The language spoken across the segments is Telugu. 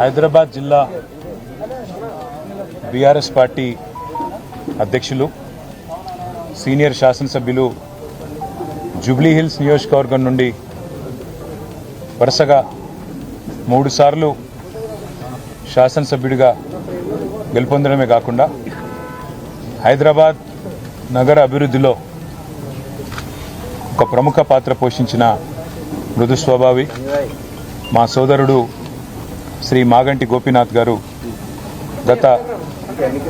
హైదరాబాద్ జిల్లా బీఆర్ఎస్ పార్టీ అధ్యక్షులు సీనియర్ శాసనసభ్యులు జూబ్లీ హిల్స్ నియోజకవర్గం నుండి వరుసగా 3 సార్లు శాసనసభ్యుడిగా గెలుపొందడమే కాకుండా హైదరాబాద్ నగర అభివృద్ధిలో ఒక ప్రముఖ పాత్ర పోషించిన మృదు స్వభావి మా సోదరుడు శ్రీ మాగంటి గోపీనాథ్ గారు గత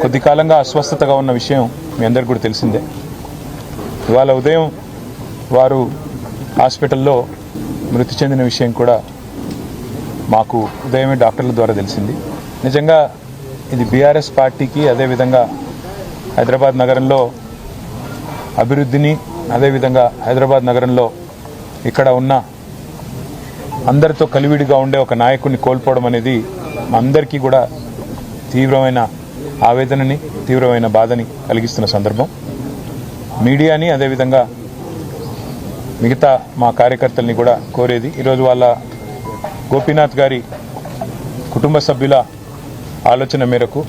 కొద్ది కాలంగా అస్వస్థతగా ఉన్న విషయం మీ అందరికీ కూడా తెలిసిందే. ఇవాళ ఉదయం వారు హాస్పిటల్లో మృతి చెందిన విషయం కూడా మాకు ఉదయమే డాక్టర్ల ద్వారా తెలిసింది. నిజంగా ఇది బీఆర్ఎస్ పార్టీకి, అదేవిధంగా హైదరాబాద్ నగరంలో అభివృద్ధిని, అదేవిధంగా హైదరాబాద్ నగరంలో ఇక్కడ ఉన్న అందరితో కలివిడిగా ఉండే ఒక నాయకుడిని కోల్పోవడం అనేది మా అందరికీ కూడా తీవ్రమైన ఆవేదనని, తీవ్రమైన బాధని కలిగిస్తున్న సందర్భం. మీడియాని, అదేవిధంగా మిగతా మా కార్యకర్తల్ని కూడా కోరేది, ఈరోజు వాళ్ళ గోపీనాథ్ గారి కుటుంబ సభ్యుల ఆలోచన మేరకు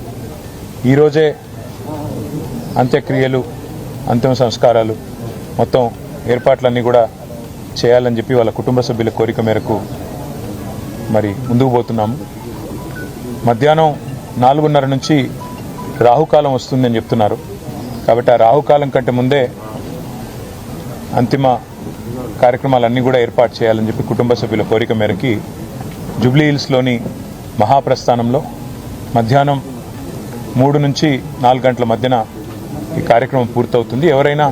ఈరోజే అంత్యక్రియలు, అంతిమ సంస్కారాలు మొత్తం ఏర్పాట్లన్నీ కూడా చేయాలని చెప్పి వాళ్ళ కుటుంబ సభ్యుల కోరిక మేరకు మరి ముందుకు పోతున్నాము. మధ్యాహ్నం 4:30 నుంచి రాహుకాలం వస్తుందని చెప్తున్నారు. కాబట్టి ఆ రాహుకాలం కంటే ముందే అంతిమ కార్యక్రమాలన్నీ కూడా ఏర్పాటు చేయాలని చెప్పి కుటుంబ సభ్యుల కోరిక మేరకి జూబ్లీ హిల్స్లోని మహాప్రస్థానంలో మధ్యాహ్నం 3 నుంచి 4 గంటల మధ్యన ఈ కార్యక్రమం పూర్తవుతుంది. ఎవరైనా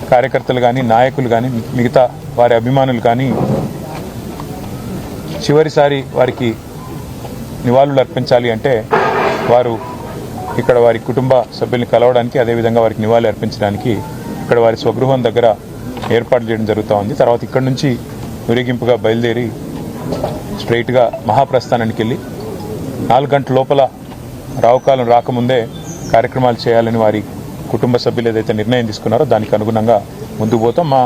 కార్యకర్తలు కానీ, నాయకులు కానీ, మిగతా వారి అభిమానులు కానీ చివరిసారి వారికి నివాళులు అర్పించాలి అంటే వారు ఇక్కడ వారి కుటుంబ సభ్యుల్ని కలవడానికి, అదేవిధంగా వారికి నివాళులు అర్పించడానికి ఇక్కడ వారి స్వగృహం దగ్గర ఏర్పాటు చేయడం జరుగుతూ ఉంది. తర్వాత ఇక్కడ నుంచి ఊరేగింపుగా బయలుదేరి స్ట్రైట్గా మహాప్రస్థానానికి వెళ్ళి 4 గంటల లోపల రావుకాలం రాకముందే కార్యక్రమాలు చేయాలని వారి కుటుంబ సభ్యులు ఏదైతే నిర్ణయం తీసుకున్నారో దానికి అనుగుణంగా ముందుకు పోతాం. మా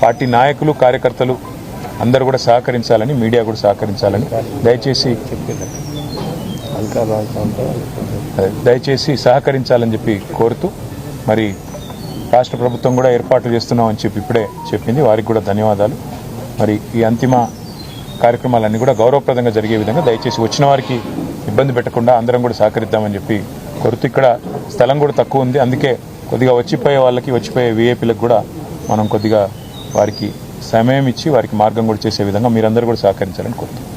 పార్టీ నాయకులు, కార్యకర్తలు అందరూ కూడా సహకరించాలని, మీడియా కూడా సహకరించాలని దయచేసి సహకరించాలని చెప్పి కోరుతూ, మరి రాష్ట్ర ప్రభుత్వం కూడా ఏర్పాట్లు చేస్తున్నామని చెప్పి ఇప్పుడే చెప్పింది. వారికి కూడా ధన్యవాదాలు. మరి ఈ అంతిమ కార్యక్రమాలన్నీ కూడా గౌరవప్రదంగా జరిగే విధంగా దయచేసి వచ్చిన వారికి ఇబ్బంది పెట్టకుండా అందరం కూడా సహకరిద్దామని చెప్పి కోరుతూ, ఇక్కడ స్థలం కూడా తక్కువ ఉంది, అందుకే కొద్దిగా వచ్చిపోయే వాళ్ళకి, వచ్చిపోయే వీఐపీలకు కూడా మనం కొద్దిగా వారికి సమయం ఇచ్చి వారికి మార్గం కూడా చేసే విధంగా మీరందరూ కూడా సహకరించాలని కోరుతున్నాం.